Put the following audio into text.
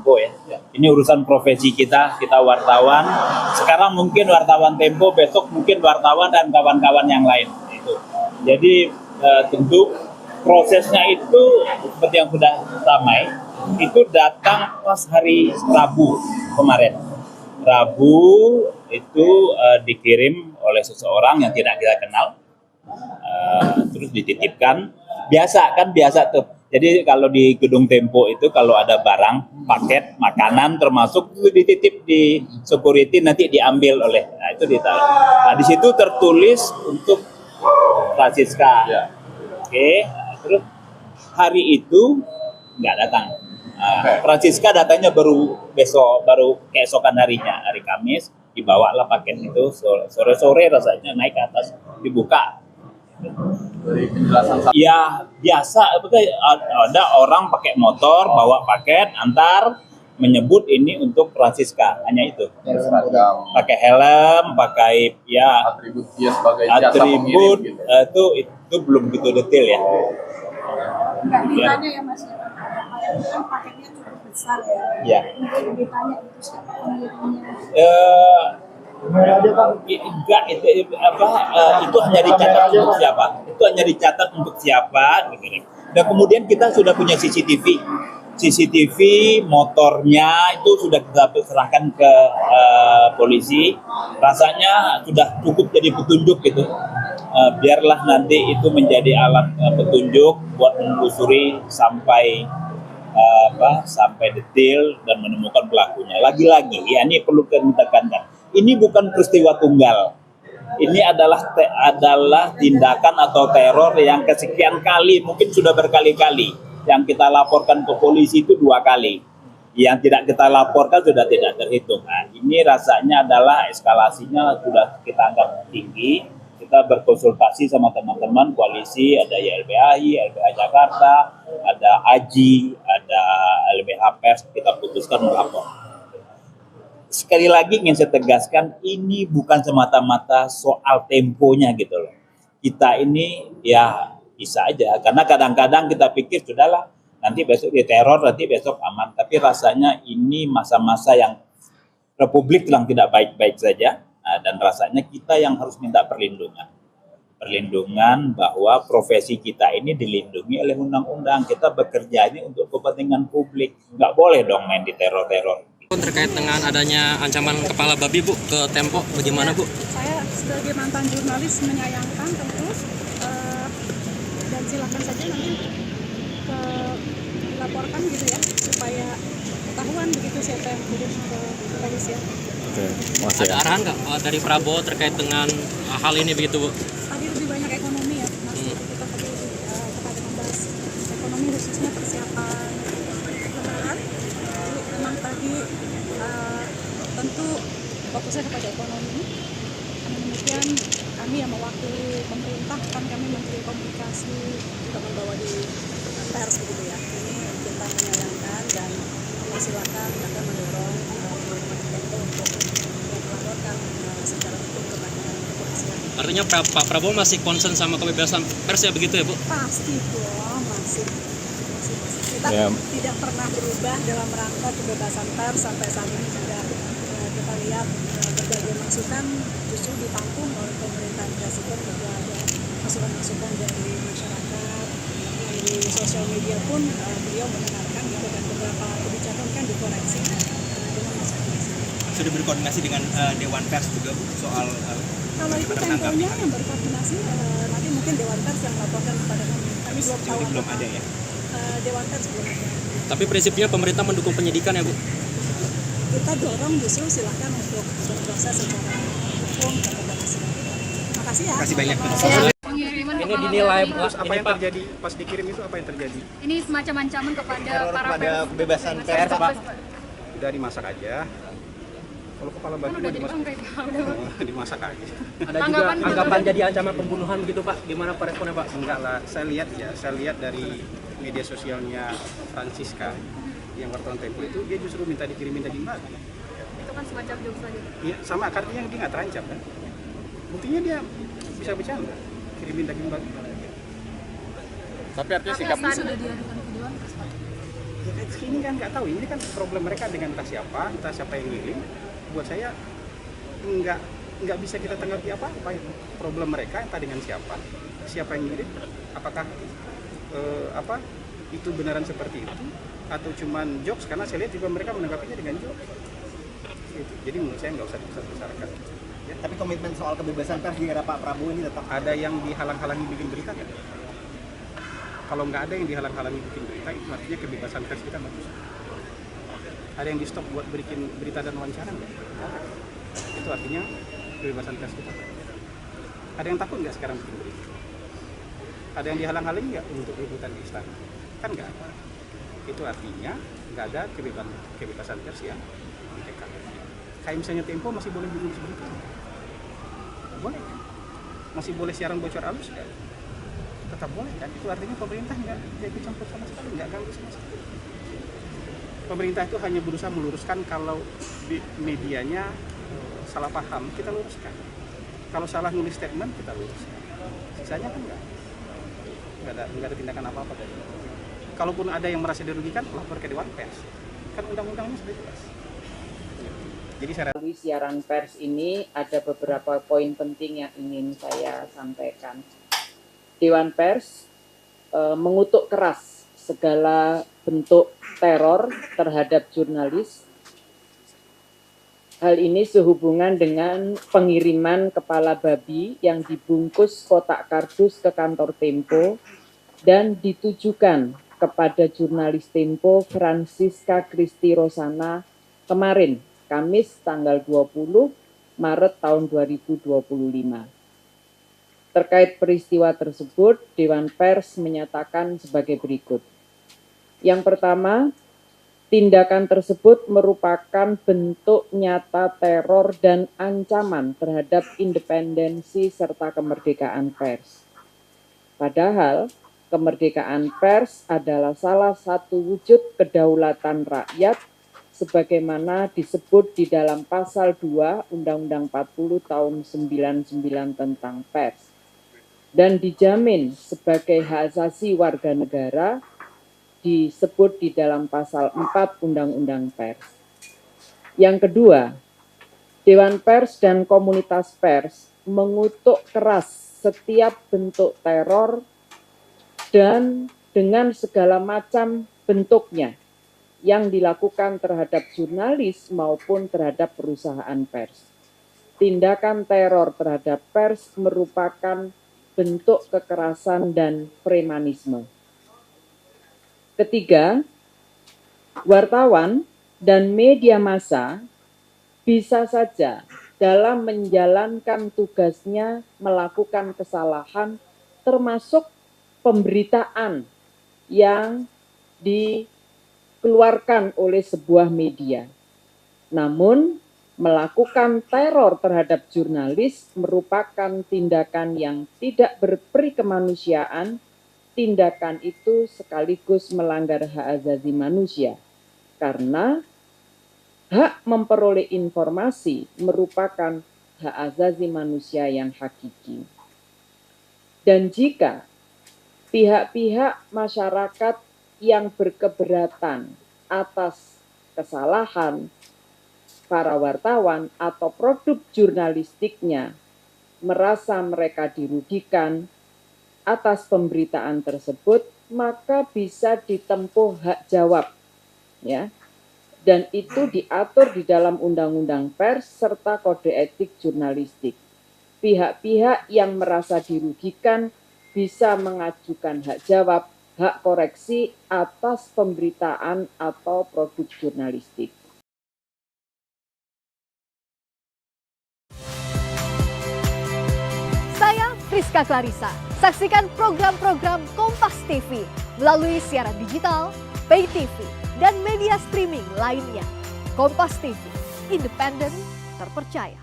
Tempo ya. Ini urusan profesi kita wartawan. Sekarang mungkin wartawan Tempo, besok mungkin wartawan dan kawan-kawan yang lain. Itu. Jadi tentu prosesnya itu seperti yang sudah ramai, itu datang pas hari Rabu kemarin. Rabu itu dikirim oleh seseorang yang tidak kita kenal, terus dititipkan. Biasa tuh. Jadi kalau di gedung Tempo itu kalau ada barang, paket, makanan termasuk itu dititip di security, nanti diambil oleh, nah itu ditaruh. Nah di situ tertulis untuk Francisca. Oke. Terus hari itu nggak datang. Francisca datangnya baru keesokan harinya, hari Kamis, dibawalah paket itu sore-sore rasanya naik ke atas, dibuka. Dari penjelasan Ya biasa, ada orang pakai motor bawa paket antar, menyebut ini untuk Francisca, hanya itu. seragam, Pakai helm, pakai ya atribut dia sebagai jasa atribut pengirim gitu. itu belum begitu detail ya. Nggak ditanya ya Mas, kan paketnya cukup besar ya. Ya. Mungkin ditanya itu siapa pengirimnya. Enggak, itu hanya dicatat untuk siapa? Itu hanya dicatat untuk siapa dikirim. Dan kemudian kita sudah punya CCTV motornya itu sudah kita serahkan ke polisi. Rasanya sudah cukup jadi petunjuk gitu. Biarlah nanti itu menjadi alat petunjuk buat menelusuri sampai sampai detail dan menemukan pelakunya. Lagi-lagi, ya ini perlu kami tekankan. Ini bukan peristiwa tunggal. Ini adalah tindakan atau teror yang kesekian kali, mungkin sudah berkali-kali. Yang kita laporkan ke polisi itu 2 kali. Yang tidak kita laporkan sudah tidak terhitung. Nah, ini rasanya adalah eskalasinya sudah kita anggap tinggi. Kita berkonsultasi sama teman-teman koalisi, ada YLBHI, LBH Jakarta, ada AJI, ada LBH Pers, kita putuskan melapor. Sekali lagi ingin saya tegaskan, ini bukan semata-mata soal temponya gitu loh. Kita ini ya bisa aja, karena kadang-kadang kita pikir sudahlah, nanti besok diteror, nanti besok aman. Tapi rasanya ini masa-masa yang Republik sedang tidak baik-baik saja. Nah, dan rasanya kita yang harus minta perlindungan bahwa profesi kita ini dilindungi oleh undang-undang. Kita bekerja ini untuk kepentingan publik, nggak boleh dong main di teror-teror. Terkait dengan adanya ancaman kepala babi Bu ke Tempo, bagaimana Bu? Saya sebagai mantan jurnalis menyayangkan tentu, dan silakan saja nanti dilaporkan gitu ya, supaya ketahuan begitu siapa yang turun ke kepolisian. Ada arahan nggak dari Prabowo terkait dengan hal ini begitu Bu? Tadi lebih banyak ekonomi ya, Mas. Kita tadi kepada membahas ekonomi, khususnya persiapan Lebaran. Jadi memang tadi tentu fokusnya kepada ekonomi. Namun demikian kami yang mewakili pemerintah, kan kami Menteri Komunikasi juga membawa di pers begitu ya. Ini kita menyayangkan dan silakan akan mendorong teman-teman Tempo untuk melaporkan secara hukum kepada kepolisian. Artinya Pak Prabowo masih concern sama kebebasan pers ya begitu ya Bu? Pasti dong, masih. Kita tidak pernah berubah dalam rangka kebebasan pers sampai saat ini juga kita lihat berbagai masukan justru ditampung oleh pemerintahan presiden, juga ada masukan-masukan dari masyarakat, di sosial media pun beliau mendengarkan gitu, dan beberapa kebijakan kan dikoreksi dengan masukan-masukan. Sudah berkoordinasi dengan Dewan Pers juga Bu, soal kalau itu Temponya yang berkoordinasi, nanti mungkin Dewan Pers yang melaporkan kepada kami. Kami belum tahu. Belum ada ya? Dewan Pers belum ada. Tapi prinsipnya pemerintah mendukung penyidikan ya Bu? Kita dorong justru silakan untuk berproses secara hukum kepada masyarakat. Makasih ya. Kasih banyak Bu. Ini dinilai Terus apa yang terjadi pas dikirim itu, apa yang terjadi? Ini semacam ancaman kepada para pada kebebasan pers Pak. Udah dimasak aja. Kalau kepala babi udah mau jadi dimasak, bangkai. dimasak aja. Ada juga anggapan jadi ancaman pembunuhan begitu Pak? Gimana Pak responnya Pak? Enggak lah, saya lihat dari media sosialnya Francisca yang wartawan Tempo itu, dia justru minta dikirimin daging babi. Itu kan semacam jokes lagi. Iya, sama artinya dia nggak terancam kan? Buktinya dia bisa bercanda, kirimin daging babi. Tapi artinya sikap Sudah diadukan ke Dewan Pers Pak? Ini kan nggak tahu, ini kan problem mereka dengan entah siapa yang ngirim. Buat saya nggak bisa kita tanggapi apa itu problem mereka entah dengan siapa yang ngirim, apakah itu beneran seperti itu atau cuman jokes, karena saya lihat juga mereka menanggapinya dengan jokes gitu. Jadi menurut saya nggak usah dibesar-besarkan ya. Tapi komitmen soal kebebasan pers di era Pak Prabowo ini tetap Ada yang dihalang-halangi bikin berita nggak? Kalau nggak ada yang dihalang-halangi bikin berita, itu artinya kebebasan pers kita bagus. Ada yang di stop buat bikin berita dan wawancara nggak? Itu artinya kebebasan pers kita. Ada yang takut nggak sekarang bikin berita? Ada yang dihalang-halangi nggak untuk liputan di istana? Kan nggak ada. Itu artinya nggak ada kebebasan pers yang ditekan. Kayak misalnya Tempo masih boleh bikin berita? Boleh kan? Masih boleh siaran bocor halus kan? Tetap boleh kan? Itu artinya pemerintah nggak ikut campur sama sekali, nggak ganggu sama sekali. Pemerintah itu hanya berusaha meluruskan kalau di medianya salah paham, kita luruskan. Kalau salah nulis statement, kita luruskan. Sisanya kan nggak ada tindakan apa-apa dari itu. Kalaupun ada yang merasa dirugikan, lapor ke Dewan Pers. Kan undang-undangnya sudah jelas. Jadi saya Melalui siaran pers ini ada beberapa poin penting yang ingin saya sampaikan. Dewan Pers mengutuk keras segala bentuk teror terhadap jurnalis. Hal ini sehubungan dengan pengiriman kepala babi yang dibungkus kotak kardus ke kantor Tempo dan ditujukan kepada jurnalis Tempo Francisca Christy Rosana kemarin, Kamis tanggal 20 Maret tahun 2025. Terkait peristiwa tersebut, Dewan Pers menyatakan sebagai berikut. Yang pertama, tindakan tersebut merupakan bentuk nyata teror dan ancaman terhadap independensi serta kemerdekaan pers. Padahal, kemerdekaan pers adalah salah satu wujud kedaulatan rakyat sebagaimana disebut di dalam pasal 2 Undang-Undang 40 tahun 99 tentang pers dan dijamin sebagai hak asasi warga negara disebut di dalam pasal 4 Undang-Undang Pers. Yang kedua, Dewan Pers dan komunitas pers mengutuk keras setiap bentuk teror dan dengan segala macam bentuknya yang dilakukan terhadap jurnalis maupun terhadap perusahaan pers. Tindakan teror terhadap pers merupakan bentuk kekerasan dan premanisme. Ketiga, wartawan dan media massa bisa saja dalam menjalankan tugasnya melakukan kesalahan termasuk pemberitaan yang dikeluarkan oleh sebuah media. Namun, melakukan teror terhadap jurnalis merupakan tindakan yang tidak berperi kemanusiaan. Tindakan itu sekaligus melanggar hak asasi manusia, karena hak memperoleh informasi merupakan hak asasi manusia yang hakiki. Dan jika pihak-pihak masyarakat yang berkeberatan atas kesalahan para wartawan atau produk jurnalistiknya merasa mereka dirugikan atas pemberitaan tersebut, maka bisa ditempuh hak jawab, ya. Dan itu diatur di dalam Undang-Undang Pers serta Kode Etik Jurnalistik. Pihak-pihak yang merasa dirugikan bisa mengajukan hak jawab, hak koreksi atas pemberitaan atau produk jurnalistik. Saya Friska Clarissa. Saksikan program-program Kompas TV melalui siaran digital, pay TV, dan media streaming lainnya. Kompas TV, independen, terpercaya.